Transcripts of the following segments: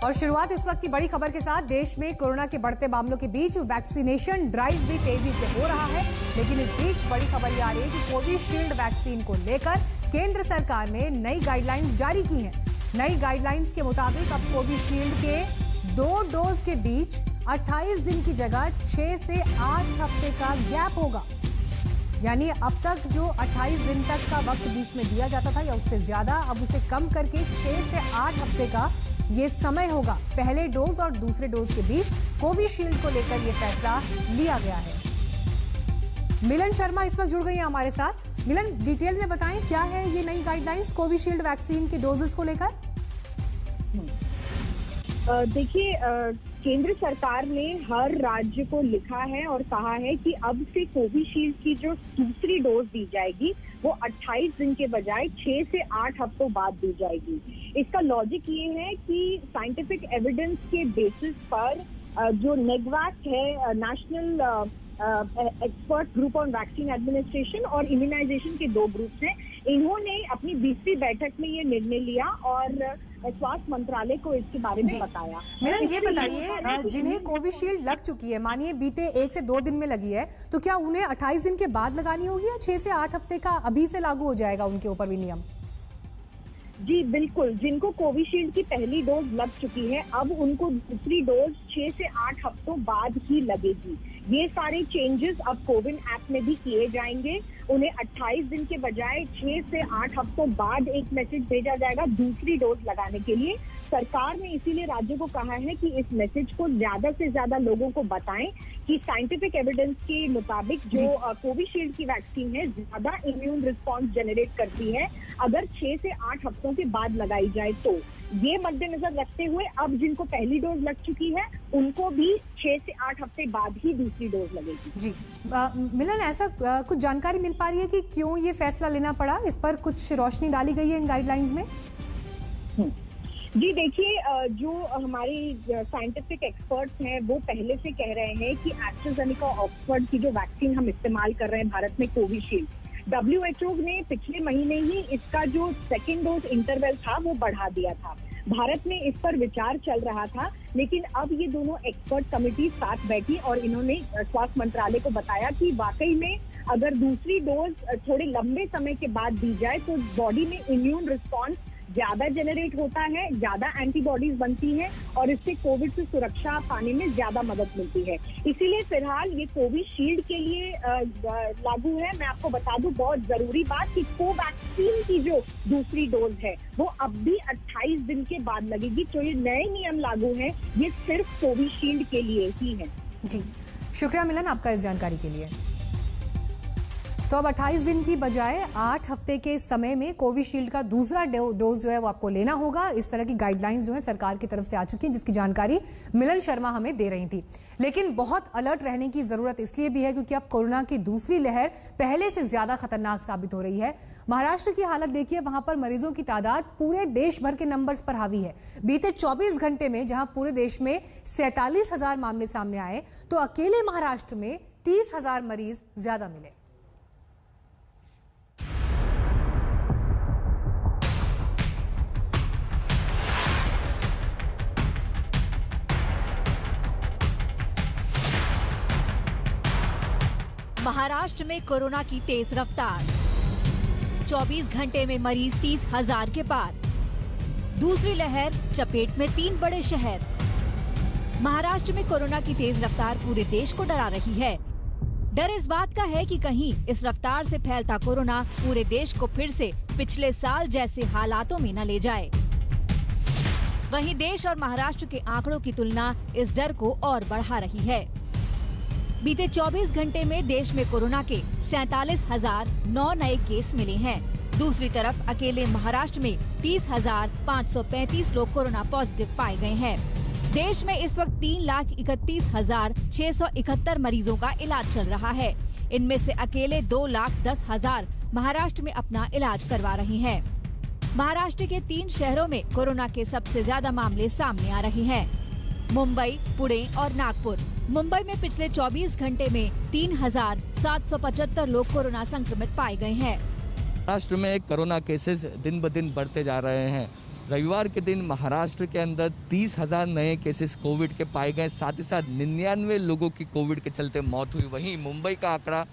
और शुरुआत इस वक्त की बड़ी खबर के साथ। देश में कोरोना के बढ़ते मामलों के बीच वैक्सीनेशन ड्राइव भी तेजी से हो रहा है, लेकिन इस बीच बड़ी खबर ये आ रही है कि कोविशील्ड वैक्सीन को लेकर केंद्र सरकार ने नई गाइडलाइंस जारी की हैं। नई गाइडलाइंस के मुताबिक अब कोविशील्ड के 2 डोज के बीच 28 दिन की जगह 6 से 8 हफ्ते का गैप होगा। यानी अब तक जो 28 दिन तक का वक्त बीच में दिया जाता था या उससे ज्यादा, अब उसे कम करके 6 से 8 हफ्ते का ये समय होगा। पहले डोज और दूसरे डोज के बीच कोविशील्ड को लेकर ये फैसला लिया गया है। मिलन शर्मा इस वक्त जुड़ गई हैं हमारे साथ। मिलन, डिटेल में बताएं क्या है ये नई गाइडलाइंस कोविशील्ड वैक्सीन के डोजेस को लेकर? देखिए, केंद्र सरकार ने हर राज्य को लिखा है और कहा है कि अब से कोविशील्ड की जो दूसरी डोज दी जाएगी वो 28 दिन के बजाय 6 से 8 हफ्तों बाद दी जाएगी। इसका लॉजिक ये है कि साइंटिफिक एविडेंस के बेसिस पर जो नेगवैक है, national expert group on vaccine administration, और इम्यूनाइजेशन के 2 ग्रुप्स हैं, इन्होंने अपनी 20वीं बैठक में ये निर्णय लिया और स्वास्थ्य मंत्रालय को इसके बारे में बताया। मिलन, ये बताइए, जिन्हें कोविशील्ड लग चुकी है, मानिए बीते 1 से 2 दिन में लगी है, तो क्या उन्हें 28 दिन के बाद लगानी होगी या 6 से 8 हफ्ते का अभी से लागू हो जाएगा उनके ऊपर भी नियम? जी बिल्कुल, जिनको कोविशील्ड की पहली डोज लग चुकी है अब उनको दूसरी डोज 6 से 8 हफ्तों बाद ही लगेगी। ये सारे चेंजेस अब कोविन ऐप में भी किए जाएंगे। उन्हें 28 दिन के बजाय 6 से 8 हफ्तों बाद एक मैसेज भेजा जाएगा दूसरी डोज लगाने के लिए। सरकार ने इसीलिए राज्यों को कहा है कि इस मैसेज को ज्यादा से ज्यादा लोगों को बताएं कि साइंटिफिक एविडेंस के मुताबिक जो कोविशील्ड की वैक्सीन है ज्यादा इम्यून रिस्पॉन्स जनरेट करती है अगर 6 से 8 हफ्तों के बाद लगाई जाए। तो ये मद्देनजर रखते हुए अब जिनको पहली डोज लग चुकी है उनको भी 6 से 8 हफ्ते बाद ही दूसरी डोज लगेगी। जी मिलन, ऐसा कुछ जानकारी मिल पा रही है कि क्यों ये फैसला लेना पड़ा? इस पर कुछ रोशनी डाली गई है इन गाइडलाइंस में? जी देखिए, जो हमारे साइंटिफिक एक्सपर्ट्स हैं वो पहले से कह रहे हैं कि एस्ट्राजेनेका ऑक्सफोर्ड की जो वैक्सीन हम इस्तेमाल कर रहे हैं भारत में कोविशील्ड, WHO ने पिछले महीने ही इसका जो 2nd डोज इंटरवल था वो बढ़ा दिया था। भारत में इस पर विचार चल रहा था, लेकिन अब ये दोनों एक्सपर्ट कमेटी साथ बैठी और इन्होंने स्वास्थ्य मंत्रालय को बताया कि वाकई में अगर दूसरी डोज थोड़े लंबे समय के बाद दी जाए तो बॉडी में इम्यून रिस्पॉन्स ज्यादा जनरेट होता है, ज्यादा एंटीबॉडीज बनती हैं और इससे कोविड से सुरक्षा पाने में ज्यादा मदद मिलती है। इसीलिए फिलहाल ये कोविशील्ड के लिए लागू है। मैं आपको बता दूं बहुत जरूरी बात कि कोवैक्सीन की जो दूसरी डोज है वो अब भी 28 दिन के बाद लगेगी। जो ये नए नियम लागू हैं ये सिर्फ कोविशील्ड के लिए ही है। जी शुक्रिया मिलन आपका इस जानकारी के लिए। तो अब 28 दिन की बजाय 8 हफ्ते के समय में कोविशील्ड का दूसरा डोज जो है वो आपको लेना होगा। इस तरह की गाइडलाइंस जो है सरकार की तरफ से आ चुकी हैं, जिसकी जानकारी मिलन शर्मा हमें दे रही थी। लेकिन बहुत अलर्ट रहने की जरूरत इसलिए भी है क्योंकि अब कोरोना की दूसरी लहर पहले से ज्यादा खतरनाक साबित हो रही है। महाराष्ट्र की हालत देखिए, वहां पर मरीजों की तादाद पूरे देश भर के नंबर्स पर हावी है। बीते 24 घंटे में जहां पूरे देश में 47,000 मामले सामने आए, तो अकेले महाराष्ट्र में 30,000 मरीज ज्यादा मिले। महाराष्ट्र में कोरोना की तेज रफ्तार, 24 घंटे में मरीज 30,000 के पार। दूसरी लहर चपेट में 3 बड़े शहर। महाराष्ट्र में कोरोना की तेज रफ्तार पूरे देश को डरा रही है। डर इस बात का है कि कहीं इस रफ्तार से फैलता कोरोना पूरे देश को फिर से पिछले साल जैसे हालातों में न ले जाए। वहीं देश और महाराष्ट्र के आंकड़ों की तुलना इस डर को और बढ़ा रही है। बीते 24 घंटे में देश में कोरोना के 47,009 नए केस मिले हैं। दूसरी तरफ अकेले महाराष्ट्र में 30,535 लोग कोरोना पॉजिटिव पाए गए हैं। देश में इस वक्त 3,31,671 मरीजों का इलाज चल रहा है। इनमें से अकेले 2,10,000 महाराष्ट्र में अपना इलाज करवा रहे हैं। महाराष्ट्र के 3 शहरों में कोरोना के सबसे ज्यादा मामले सामने आ रहे हैं, मुंबई, पुणे और नागपुर। मुंबई में पिछले 24 घंटे में 3,775 लोग कोरोना संक्रमित पाए गए हैं। महाराष्ट्र में कोरोना केसेस दिन ब दिन बढ़ते जा रहे हैं। रविवार के दिन महाराष्ट्र के अंदर 30,000 नए केसेस कोविड के पाए गए, साथ ही साथ 99 लोगों की कोविड के चलते मौत हुई। वहीं मुंबई का आंकड़ा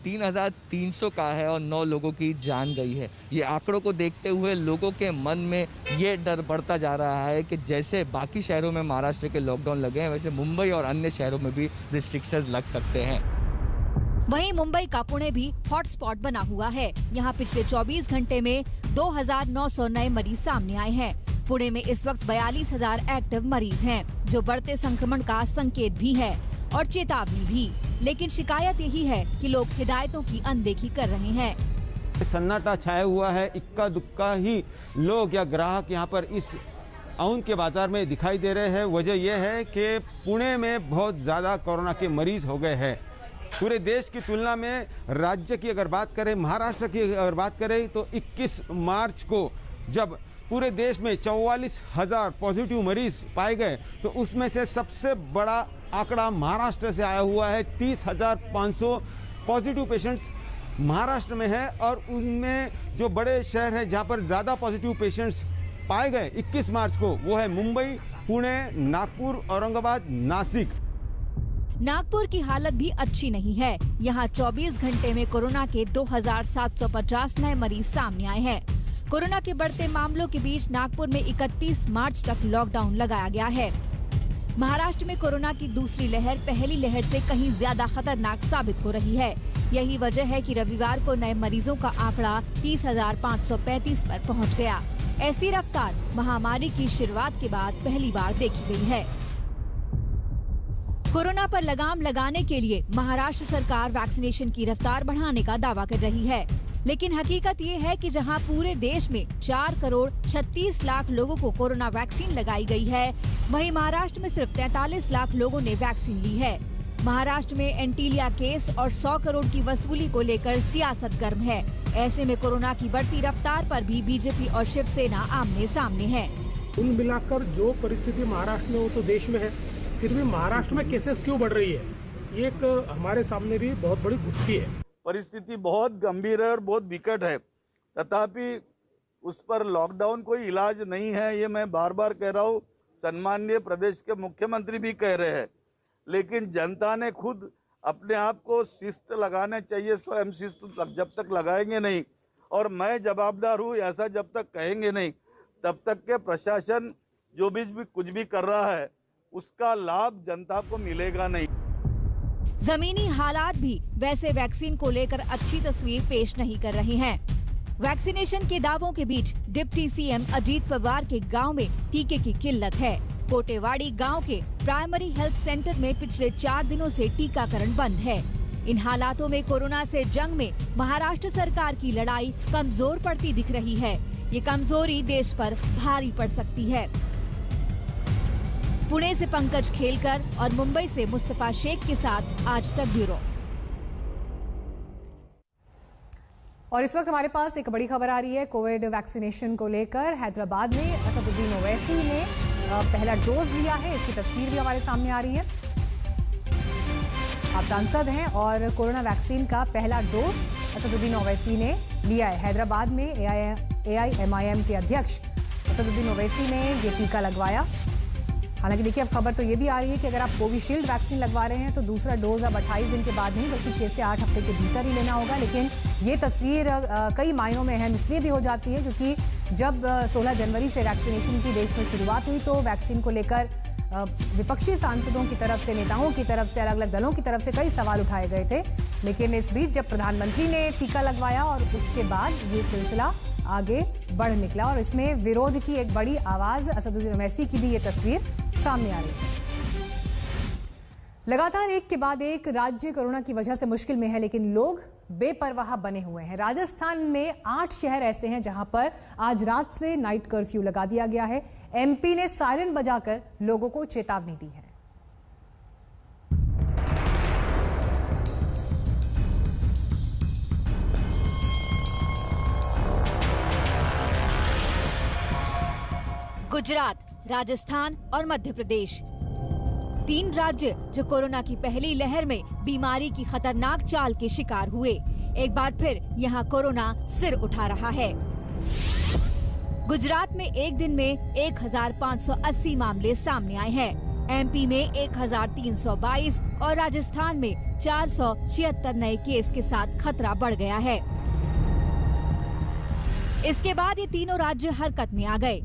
3,300 का है और 9 लोगों की जान गई है। ये आंकड़ों को देखते हुए लोगों के मन में ये डर बढ़ता जा रहा है कि जैसे बाकी शहरों में महाराष्ट्र के लॉकडाउन लगे हैं, वैसे मुंबई और अन्य शहरों में भी रिस्ट्रिक्शंस लग सकते हैं। वहीं मुंबई का पुणे भी हॉटस्पॉट बना हुआ है। यहाँ पिछले 24 घंटे में 2,900 नए मरीज सामने आए हैं। पुणे में इस वक्त 42,000 एक्टिव मरीज हैं, जो बढ़ते संक्रमण का संकेत भी है और चेतावनी भी। लेकिन शिकायत यही है कि लोग हिदायतों की अनदेखी कर रहे हैं। सन्नाटा छाया हुआ है, इक्का दुक्का ही लोग या ग्राहक यहाँ पर इस औंध के बाजार में दिखाई दे रहे हैं। वजह यह है कि पुणे में बहुत ज्यादा कोरोना के मरीज हो गए हैं। पूरे देश की तुलना में राज्य की अगर बात करें, महाराष्ट्र की अगर बात करें, तो 21 मार्च को जब पूरे देश में 44,000 पॉजिटिव मरीज पाए गए, तो उसमें से सबसे बड़ा आंकड़ा महाराष्ट्र से आया हुआ है। 30,500 पॉजिटिव पेशेंट्स महाराष्ट्र में है और उनमें जो बड़े शहर हैं जहां पर ज़्यादा पॉजिटिव पेशेंट्स पाए गए 21 मार्च को, वो है मुंबई, पुणे, नागपुर, औरंगाबाद, नासिक। नागपुर की हालत भी अच्छी नहीं है। यहाँ 24 घंटे में कोरोना के 2,750 नए मरीज सामने आए हैं। कोरोना के बढ़ते मामलों के बीच नागपुर में 31 मार्च तक लॉकडाउन लगाया गया है। महाराष्ट्र में कोरोना की दूसरी लहर पहली लहर से कहीं ज्यादा खतरनाक साबित हो रही है। यही वजह है कि रविवार को नए मरीजों का आंकड़ा 30,535 पर पहुंच गया। ऐसी रफ्तार महामारी की शुरुआत के बाद पहली बार देखी गई है। कोरोना पर लगाम लगाने के लिए महाराष्ट्र सरकार वैक्सीनेशन की रफ्तार बढ़ाने का दावा कर रही है, लेकिन हकीकत ये है कि जहां पूरे देश में 4 करोड़ 36 लाख लोगों को कोरोना वैक्सीन लगाई गई है, वहीं महाराष्ट्र में सिर्फ 43 लाख लोगों ने वैक्सीन ली है। महाराष्ट्र में एंटीलिया केस और 100 करोड़ की वसूली को लेकर सियासत गर्म है। ऐसे में कोरोना की बढ़ती रफ्तार पर भी बीजेपी और शिवसेना आमने सामने है। कुल मिलाकर जो परिस्थिति महाराष्ट्र में वो तो देश में है, फिर भी महाराष्ट्र में केसेस क्यों बढ़ रही है, ये एक हमारे सामने भी बहुत बड़ी गुत्थी है। परिस्थिति बहुत गंभीर है और बहुत विकट है, तथापि उस पर लॉकडाउन कोई इलाज नहीं है, ये मैं बार बार कह रहा हूँ। सम्माननीय प्रदेश के मुख्यमंत्री भी कह रहे हैं, लेकिन जनता ने खुद अपने आप को शिस्त लगाने चाहिए। स्वयं शिस्त जब तक लगाएंगे नहीं, और मैं जवाबदार हूँ ऐसा जब तक कहेंगे नहीं, तब तक के प्रशासन जो भी कुछ भी कर रहा है उसका लाभ जनता को मिलेगा नहीं। जमीनी हालात भी वैसे वैक्सीन को लेकर अच्छी तस्वीर पेश नहीं कर रहे हैं। वैक्सीनेशन के दावों के बीच डिप्टी सीएम अजीत पवार के गांव में टीके की किल्लत है। कोटेवाड़ी गांव के प्राइमरी हेल्थ सेंटर में पिछले 4 दिनों से टीकाकरण बंद है। इन हालातों में कोरोना से जंग में महाराष्ट्र सरकार की लड़ाई कमजोर पड़ती दिख रही है। ये कमजोरी देश पर भारी पड़ सकती है। पुणे से पंकज खेलकर और मुंबई से मुस्तफा शेख के साथ आज तक ब्यूरो। और इस वक्त हमारे पास एक बड़ी खबर आ रही है कोविड वैक्सीनेशन को लेकर। हैदराबाद में असदुद्दीन ओवैसी ने पहला डोज लिया है, इसकी तस्वीर भी हमारे सामने आ रही है। आप सांसद हैं और कोरोना वैक्सीन का पहला डोज असदुद्दीन ओवैसी ने लिया है। हैदराबाद में AIMIM के अध्यक्ष असदुद्दीन ओवैसी ने ये टीका लगवाया। हालांकि देखिए, अब खबर तो ये भी आ रही है कि अगर आप कोविशील्ड वैक्सीन लगवा रहे हैं तो दूसरा डोज अब 28 दिन के बाद नहीं बल्कि 6 से 8 हफ्ते के भीतर ही लेना होगा। लेकिन ये तस्वीर कई मायनों में अहम इसलिए भी हो जाती है क्योंकि जब 16 जनवरी से वैक्सीनेशन की देश में शुरुआत हुई तो वैक्सीन को लेकर विपक्षी सांसदों की तरफ से, नेताओं की तरफ से, अलग अलग दलों की तरफ से कई सवाल उठाए गए थे। लेकिन इस बीच जब प्रधानमंत्री ने टीका लगवाया और उसके बाद ये सिलसिला आगे बढ़ निकला और इसमें विरोध की एक बड़ी आवाज असदुद्दीन ओवैसी की भी ये तस्वीर सामने आ रही है। लगातार एक के बाद एक राज्य कोरोना की वजह से मुश्किल में है, लेकिन लोग बेपरवाह बने हुए हैं। राजस्थान में 8 शहर ऐसे हैं जहां पर आज रात से नाइट कर्फ्यू लगा दिया गया है। MP ने सायरन बजाकर लोगों को चेतावनी दी है। गुजरात, राजस्थान और मध्य प्रदेश, 3 राज्य जो कोरोना की पहली लहर में बीमारी की खतरनाक चाल के शिकार हुए। एक बार फिर यहाँ कोरोना सिर उठा रहा है। गुजरात में एक दिन में 1580 मामले सामने आए हैं। एमपी में 1322 और राजस्थान में 476 नए केस के साथ खतरा बढ़ गया है। इसके बाद ये तीनों राज्य हरकत में आ गए।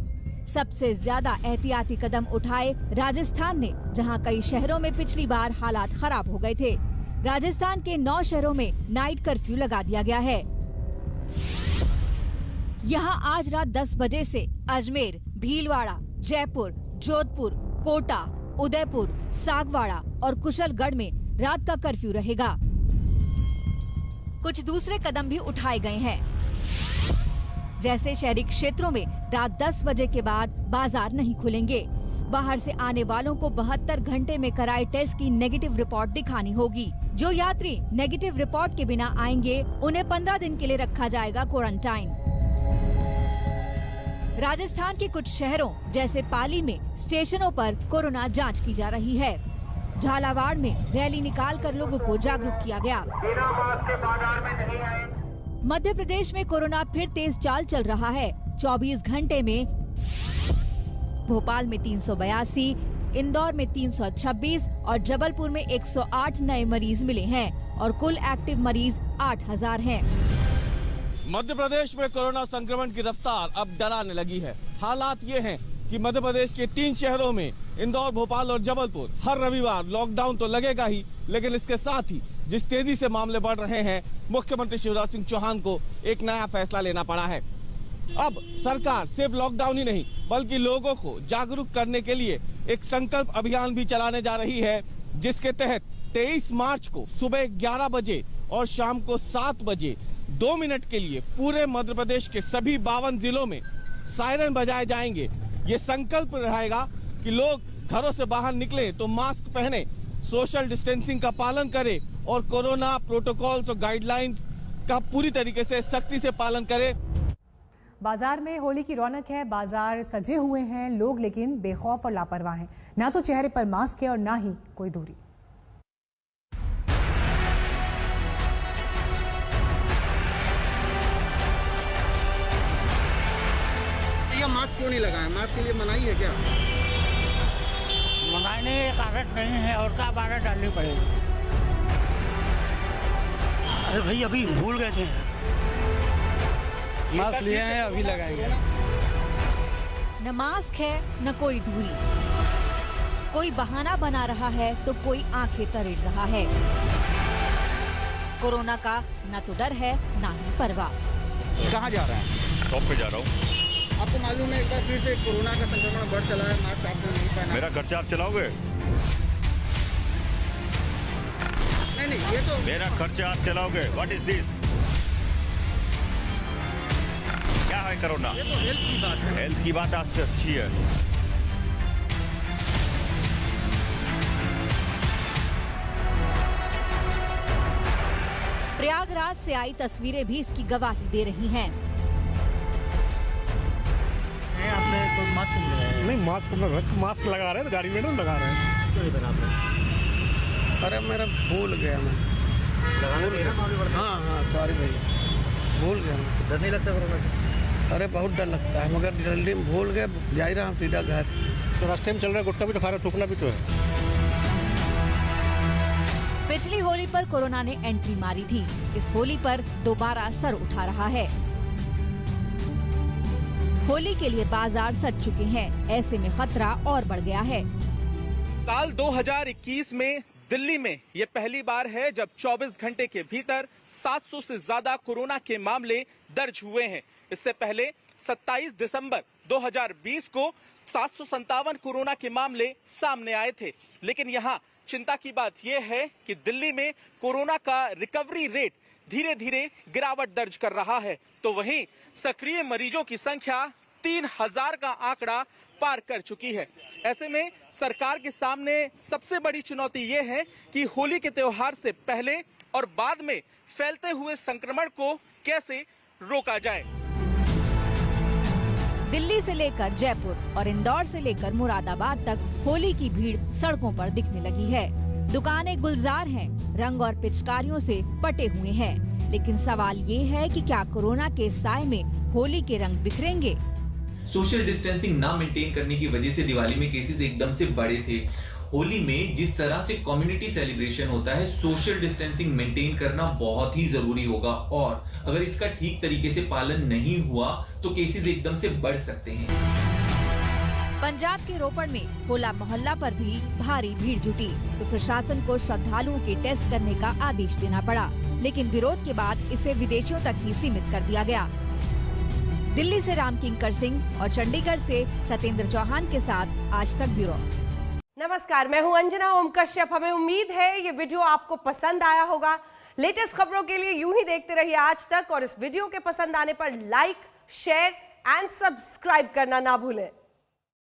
सबसे ज्यादा एहतियाती कदम उठाए राजस्थान ने, जहां कई शहरों में पिछली बार हालात खराब हो गए थे। राजस्थान के 9 शहरों में नाइट कर्फ्यू लगा दिया गया है। यहां आज रात 10 बजे से अजमेर, भीलवाड़ा, जयपुर, जोधपुर, कोटा, उदयपुर, सागवाड़ा और कुशलगढ़ में रात का कर्फ्यू रहेगा। कुछ दूसरे कदम भी उठाए गए हैं, जैसे शहरी क्षेत्रों में रात 10 बजे के बाद बाजार नहीं खुलेंगे। बाहर से आने वालों को 72 घंटे में कराए टेस्ट की नेगेटिव रिपोर्ट दिखानी होगी। जो यात्री नेगेटिव रिपोर्ट के बिना आएंगे, उन्हें 15 दिन के लिए रखा जाएगा क्वारंटाइन। राजस्थान के कुछ शहरों जैसे पाली में स्टेशनों पर कोरोना जांच की जा रही है। झालावाड़ में रैली निकालकर लोगों को जागरूक किया गया। मध्य प्रदेश में कोरोना फिर तेज चाल चल रहा है। 24 घंटे में भोपाल में 382, इंदौर में 326 और जबलपुर में 108 नए मरीज मिले हैं और कुल एक्टिव मरीज 8000 हैं। मध्य प्रदेश में कोरोना संक्रमण की रफ्तार अब डराने लगी है। हालात ये हैं कि मध्य प्रदेश के 3 शहरों में इंदौर, भोपाल और जबलपुर हर रविवार लॉकडाउन तो लगेगा ही, लेकिन इसके साथ ही जिस तेजी से मामले बढ़ रहे हैं, मुख्यमंत्री शिवराज सिंह चौहान को एक नया फैसला लेना पड़ा है। अब सरकार सिर्फ लॉकडाउन ही नहीं बल्कि लोगों को जागरूक करने के लिए एक संकल्प अभियान भी चलाने जा रही है, जिसके तहत 23 मार्च को सुबह 11 बजे और शाम को 7 बजे 2 मिनट के लिए पूरे मध्य प्रदेश के सभी 52 जिलों में सायरन बजाए जाएंगे। ये संकल्प रहेगा कि लोग घरों से बाहर निकले तो मास्क पहने, सोशल डिस्टेंसिंग का पालन करें और कोरोना प्रोटोकॉल और गाइडलाइंस का पूरी तरीके से सख्ती से पालन करें। बाजार में होली की रौनक है, बाजार सजे हुए हैं, लोग लेकिन बेखौफ और लापरवाह हैं। ना तो चेहरे पर मास्क है और ना ही कोई दूरी। ये मास्क क्यों नहीं लगाया? मास्क के लिए मनाही है क्या? मनाही नहीं है, कागज नहीं है और क्या बाधा डालनी पड़ेगी। अरे भाई अभी भूल गए थे, मास्क लिए हैं, अभी लगाएंगे। न मास्क है न कोई दूरी, कोई बहाना बना रहा है तो कोई आंखें तरेड़ रहा है। कोरोना का न तो डर है न ही परवाह। कहाँ जा रहे हैं? शॉप पे जा रहा हूँ। आपको मालूम है एक बार फिर से कोरोना का संक्रमण बढ़ चला है, मास्क आपने नहीं पहना। मेरा खर्चा आप चलाओगे? नहीं, ये तो मेरा खर्चा आप चलाओगे। What is this? क्या है कोरोना? ये तो हेल्थ की बात है। हेल्थ की बात आपसे अच्छी है। प्रयागराज से आई तस्वीरें भी इसकी गवाही दे रही हैं। आपने कोई मास्क नहीं लगाया? नहीं, मास्क लगा रहे हैं, गाड़ी में नहीं लगा रहे हैं। क्यों नहीं बना आपने? अरे मेरा भूल गया मैं। हाँ सॉरी भैया, भूल गया मैं। डर नहीं लगता कोरोना से? अरे बहुत डर लगता है, मगर जल्दी में भूल गए, जा ही रहा हूँ सीधा घर। तो रास्ते में चल रहा है, गुटखा भी तो खा रहा है, थूकना भी तो है। पिछली होली पर कोरोना ने एंट्री मारी थी, इस होली पर दोबारा सर उठा रहा है। होली के लिए बाजार सज चुके हैं, ऐसे में खतरा और बढ़ गया है। साल 2021 में दिल्ली में ये पहली बार है जब 24 घंटे के भीतर 700 से ज्यादा कोरोना के मामले दर्ज हुए हैं। इससे पहले 27 दिसंबर 2020 को 757 कोरोना के मामले सामने आए थे। लेकिन यहाँ चिंता की बात यह है कि दिल्ली में कोरोना का रिकवरी रेट धीरे धीरे गिरावट दर्ज कर रहा है, तो वहीं सक्रिय मरीजों की संख्या 3000 का आंकड़ा पार कर चुकी है। ऐसे में सरकार के सामने सबसे बड़ी चुनौती ये है कि होली के त्योहार से पहले और बाद में फैलते हुए संक्रमण को कैसे रोका जाए। दिल्ली से लेकर जयपुर और इंदौर से लेकर मुरादाबाद तक होली की भीड़ सड़कों पर दिखने लगी है। दुकानें गुलजार हैं, रंग और पिचकारियों से पटे हुए हैं। लेकिन सवाल ये है कि क्या कोरोना के साए में होली के रंग बिखरेंगे? सोशल डिस्टेंसिंग ना मेंटेन करने की वजह से दिवाली में केसेस एकदम से बढ़े थे। होली में जिस तरह से कम्युनिटी सेलिब्रेशन होता है, सोशल डिस्टेंसिंग मेंटेन करना बहुत ही जरूरी होगा और अगर इसका ठीक तरीके से पालन नहीं हुआ तो केसेस एकदम से बढ़ सकते हैं। पंजाब के रोपड़ में होला मोहल्ला पर भी भारी भीड़ जुटी तो प्रशासन को श्रद्धालुओं के टेस्ट करने का आदेश देना पड़ा, लेकिन विरोध के बाद इसे विदेशियों तक ही सीमित कर दिया गया। दिल्ली से राम किंकर सिंह और चंडीगढ़ से सत्येंद्र चौहान के साथ आज तक ब्यूरो। नमस्कार, मैं हूं अंजना ओम कश्यप। हमें उम्मीद है ये वीडियो आपको पसंद आया होगा। लेटेस्ट खबरों के लिए यूं ही देखते रहिए आज तक और इस वीडियो के पसंद आने पर लाइक, शेयर एंड सब्सक्राइब करना ना भूलें।